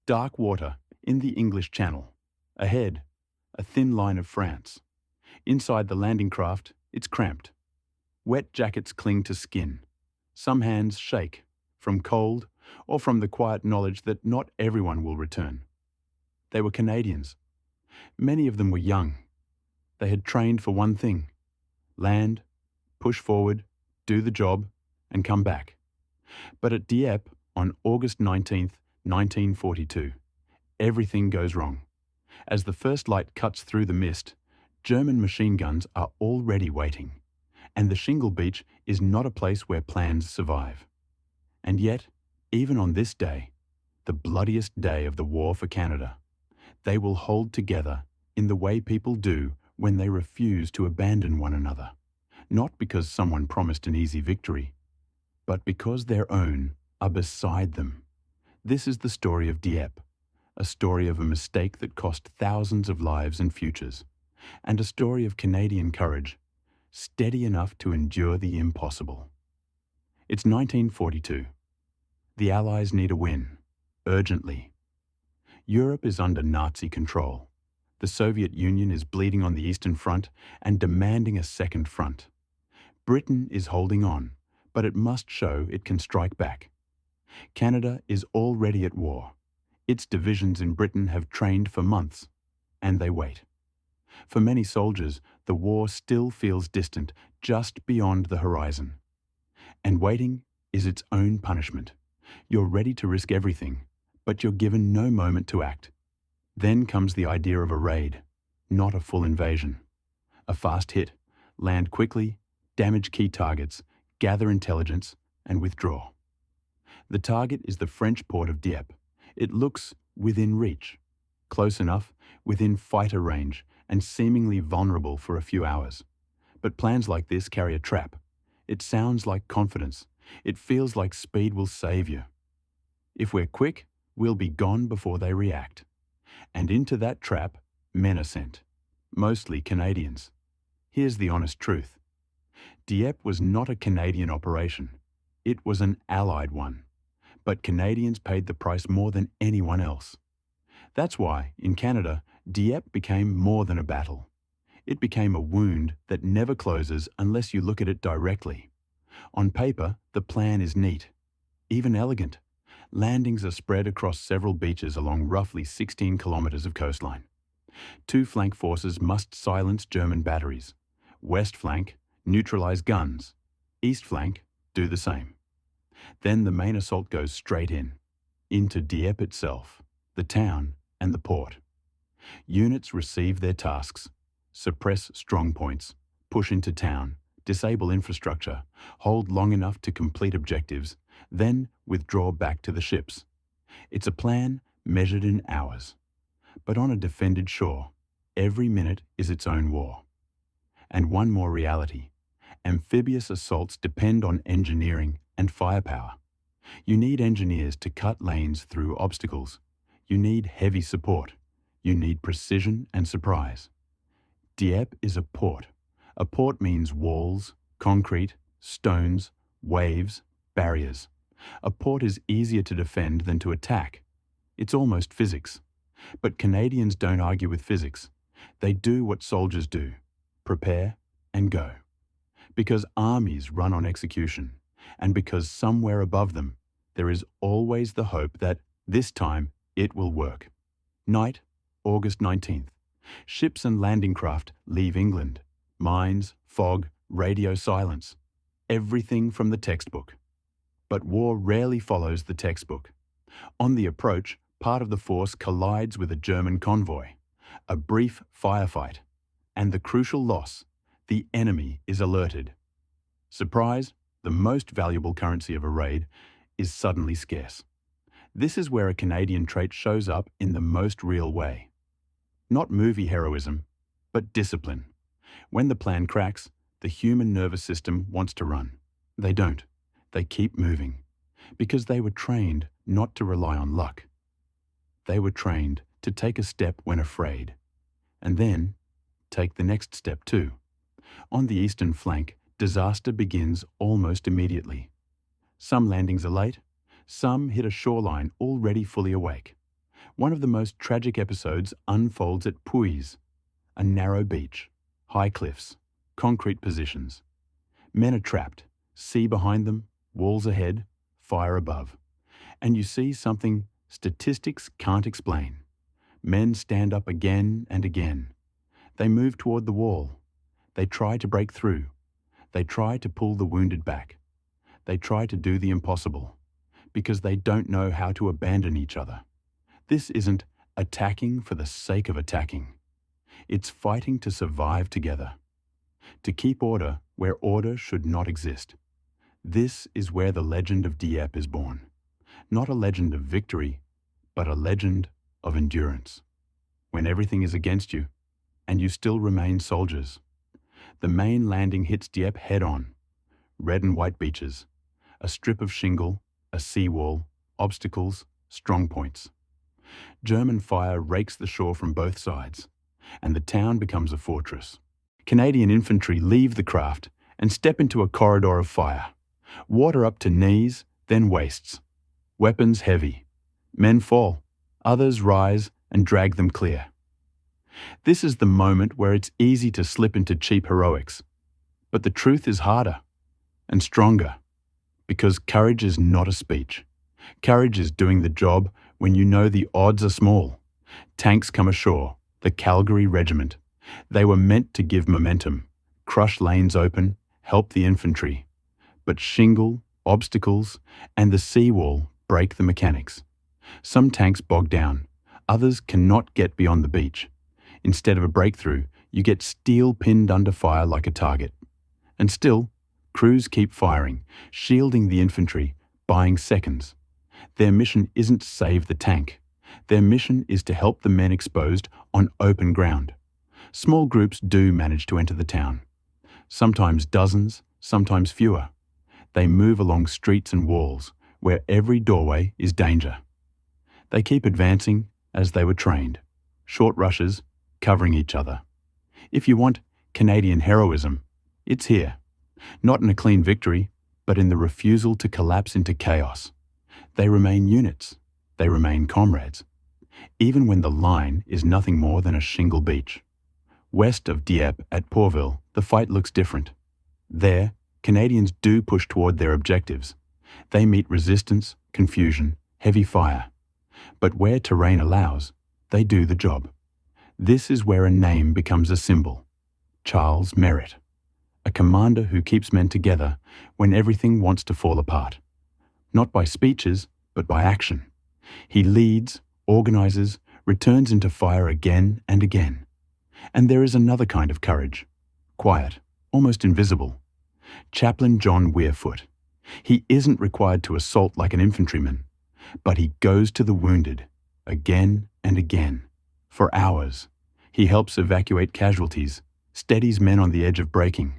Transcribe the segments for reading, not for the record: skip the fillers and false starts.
Dark water in the English Channel. Ahead, a thin line of France. Inside the landing craft, it's cramped. Wet jackets cling to skin. Some hands shake, from cold or from the quiet knowledge that not everyone will return. They were Canadians. Many of them were young. They had trained for one thing: land, push forward, do the job, and come back. But at Dieppe, on August 19th, 1942, everything goes wrong. As the first light cuts through the mist, German machine guns are already waiting, and the shingle beach is not a place where plans survive. And yet, even on this day, the bloodiest day of the war for Canada, they will hold together in the way people do when they refuse to abandon one another, not because someone promised an easy victory, but because their own are beside them. This is the story of Dieppe, a story of a mistake that cost thousands of lives and futures, and a story of Canadian courage, steady enough to endure the impossible. It's 1942. The Allies need a win, urgently. Europe is under Nazi control. The Soviet Union is bleeding on the Eastern Front and demanding a second front. Britain is holding on, but it must show it can strike back. Canada is already at war. Its divisions in Britain have trained for months, and they wait. For many soldiers, the war still feels distant, just beyond the horizon. And waiting is its own punishment. You're ready to risk everything, but you're given no moment to act. Then comes the idea of a raid, not a full invasion. A fast hit, land quickly, damage key targets, gather intelligence, and withdraw. The target is the French port of Dieppe. It looks within reach, close enough, within fighter range, and seemingly vulnerable for a few hours. But plans like this carry a trap. It sounds like confidence. It feels like speed will save you. If we're quick, we'll be gone before they react. And into that trap, men are sent, mostly Canadians. Here's the honest truth. Dieppe was not a Canadian operation. It was an Allied one. But Canadians paid the price more than anyone else. That's why, in Canada, Dieppe became more than a battle. It became a wound that never closes unless you look at it directly. On paper, the plan is neat, even elegant. Landings are spread across several beaches along roughly 16 kilometers of coastline. Two flank forces must silence German batteries. West flank, neutralize guns. East flank, do the same. Then the main assault goes straight into Dieppe itself, the town and the port. Units receive their tasks: suppress strong points, push into town, disable infrastructure, hold long enough to complete objectives, then withdraw back to the ships. It's a plan measured in hours. But on a defended shore, every minute is its own war. And one more reality: amphibious assaults depend on engineering and firepower. You need engineers to cut lanes through obstacles. You need heavy support. You need precision and surprise. Dieppe is a port. A port means walls, concrete, stones, waves, barriers. A port is easier to defend than to attack. It's almost physics. But Canadians don't argue with physics. They do what soldiers do: prepare and go. Because armies run on execution, and because somewhere above them, there is always the hope that this time it will work. Night, August 19th. Ships and landing craft leave England. Mines, fog, radio silence. Everything from the textbook. But war rarely follows the textbook. On the approach, part of the force collides with a German convoy. A brief firefight. And the crucial loss: the enemy is alerted. Surprise, the most valuable currency of a raid, is suddenly scarce. This is where a Canadian trait shows up in the most real way. Not movie heroism, but discipline. When the plan cracks, the human nervous system wants to run. They don't. They keep moving. Because they were trained not to rely on luck. They were trained to take a step when afraid, and then take the next step too. On the eastern flank, disaster begins almost immediately. Some landings are late, some hit a shoreline already fully awake. One of the most tragic episodes unfolds at Puis, a narrow beach, high cliffs, concrete positions. Men are trapped, sea behind them, walls ahead, fire above. And you see something statistics can't explain. Men stand up again and again. They move toward the wall. They try to break through. They try to pull the wounded back. They try to do the impossible, because they don't know how to abandon each other. This isn't attacking for the sake of attacking. It's fighting to survive together, to keep order where order should not exist. This is where the legend of Dieppe is born. Not a legend of victory, but a legend of endurance. When everything is against you, and you still remain soldiers. The main landing hits Dieppe head-on. Red and white beaches, a strip of shingle, a seawall, obstacles, strong points. German fire rakes the shore from both sides, and the town becomes a fortress. Canadian infantry leave the craft and step into a corridor of fire. Water up to knees, then waists. Weapons heavy. Men fall. Others rise and drag them clear. This is the moment where it's easy to slip into cheap heroics. But the truth is harder and stronger, because courage is not a speech. Courage is doing the job when you know the odds are small. Tanks come ashore, the Calgary Regiment. They were meant to give momentum, crush lanes open, help the infantry. But shingle, obstacles, and the seawall break the mechanics. Some tanks bog down. Others cannot get beyond the beach. Instead of a breakthrough, you get steel pinned under fire like a target. And still, crews keep firing, shielding the infantry, buying seconds. Their mission isn't to save the tank. Their mission is to help the men exposed on open ground. Small groups do manage to enter the town. Sometimes dozens, sometimes fewer. They move along streets and walls, where every doorway is danger. They keep advancing as they were trained. Short rushes, covering each other. If you want Canadian heroism, it's here. Not in a clean victory, but in the refusal to collapse into chaos. They remain units. They remain comrades. Even when the line is nothing more than a shingle beach. West of Dieppe at Pourville, the fight looks different. There, Canadians do push toward their objectives. They meet resistance, confusion, heavy fire. But where terrain allows, they do the job. This is where a name becomes a symbol. Charles Merritt, a commander who keeps men together when everything wants to fall apart. Not by speeches, but by action. He leads, organizes, returns into fire again and again. And there is another kind of courage. Quiet, almost invisible. Chaplain John Weirfoot. He isn't required to assault like an infantryman, but he goes to the wounded, again and again. For hours, he helps evacuate casualties, steadies men on the edge of breaking.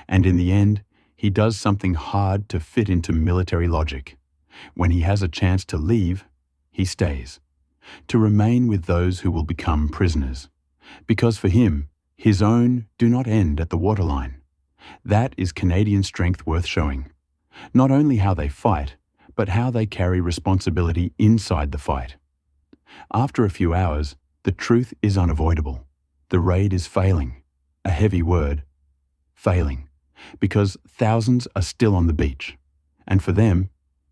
And in the end, he does something hard to fit into military logic. When he has a chance to leave, he stays. To remain with those who will become prisoners. Because for him, his own do not end at the waterline. That is Canadian strength worth showing. Not only how they fight, but how they carry responsibility inside the fight. After a few hours, the truth is unavoidable. The raid is failing. A heavy word. Failing. Because thousands are still on the beach. And for them,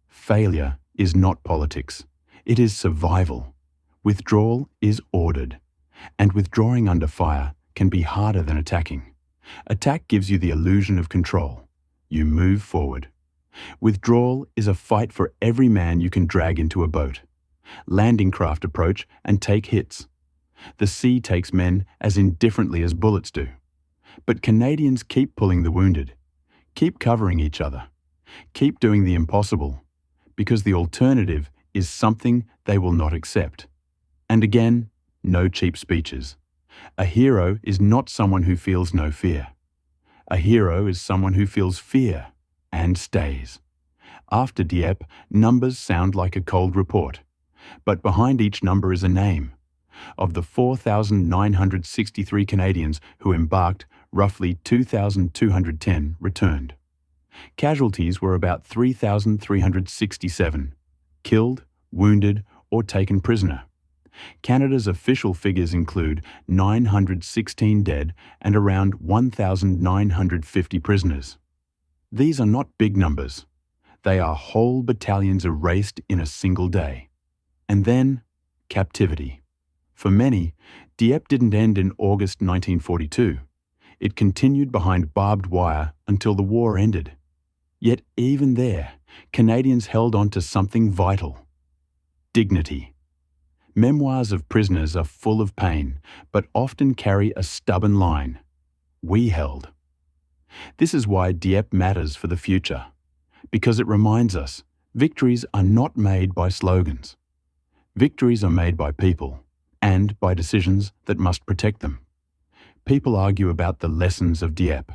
failure is not politics. It is survival. Withdrawal is ordered. And withdrawing under fire can be harder than attacking. Attack gives you the illusion of control. You move forward. Withdrawal is a fight for every man you can drag into a boat. Landing craft approach and take hits. The sea takes men as indifferently as bullets do. But Canadians keep pulling the wounded. Keep covering each other. Keep doing the impossible. Because the alternative is something they will not accept. And again, no cheap speeches. A hero is not someone who feels no fear. A hero is someone who feels fear and stays. After Dieppe, numbers sound like a cold report. But behind each number is a name. Of the 4,963 Canadians who embarked, roughly 2,210 returned. Casualties were about 3,367, killed, wounded, or taken prisoner. Canada's official figures include 916 dead and around 1,950 prisoners. These are not big numbers. They are whole battalions erased in a single day. And then, captivity. For many, Dieppe didn't end in August 1942. It continued behind barbed wire until the war ended. Yet even there, Canadians held on to something vital: dignity. Memoirs of prisoners are full of pain, but often carry a stubborn line: we held. This is why Dieppe matters for the future, because it reminds us victories are not made by slogans. Victories are made by people, and by decisions that must protect them. People argue about the lessons of Dieppe.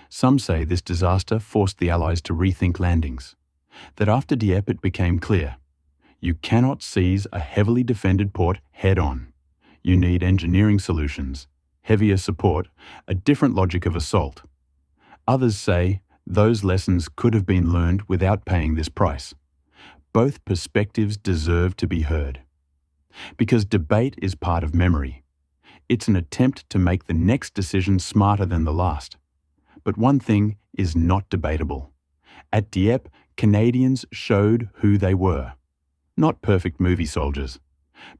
Some say this disaster forced the Allies to rethink landings, that after Dieppe it became clear: you cannot seize a heavily defended port head-on. You need engineering solutions, heavier support, a different logic of assault. Others say those lessons could have been learned without paying this price. Both perspectives deserve to be heard. Because debate is part of memory. It's an attempt to make the next decision smarter than the last. But one thing is not debatable. At Dieppe, Canadians showed who they were. Not perfect movie soldiers,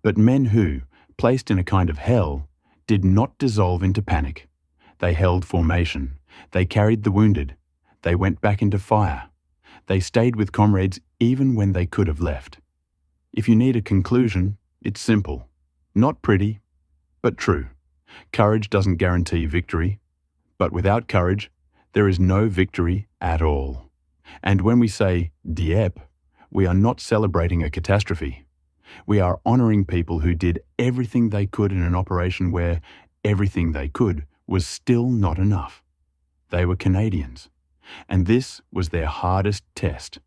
but men who, placed in a kind of hell, did not dissolve into panic. They held formation. They carried the wounded. They went back into fire. They stayed with comrades even when they could have left. If you need a conclusion, it's simple. Not pretty, but true. Courage doesn't guarantee victory, but without courage, there is no victory at all. And when we say Dieppe, we are not celebrating a catastrophe. We are honouring people who did everything they could in an operation where everything they could was still not enough. They were Canadians, and this was their hardest test.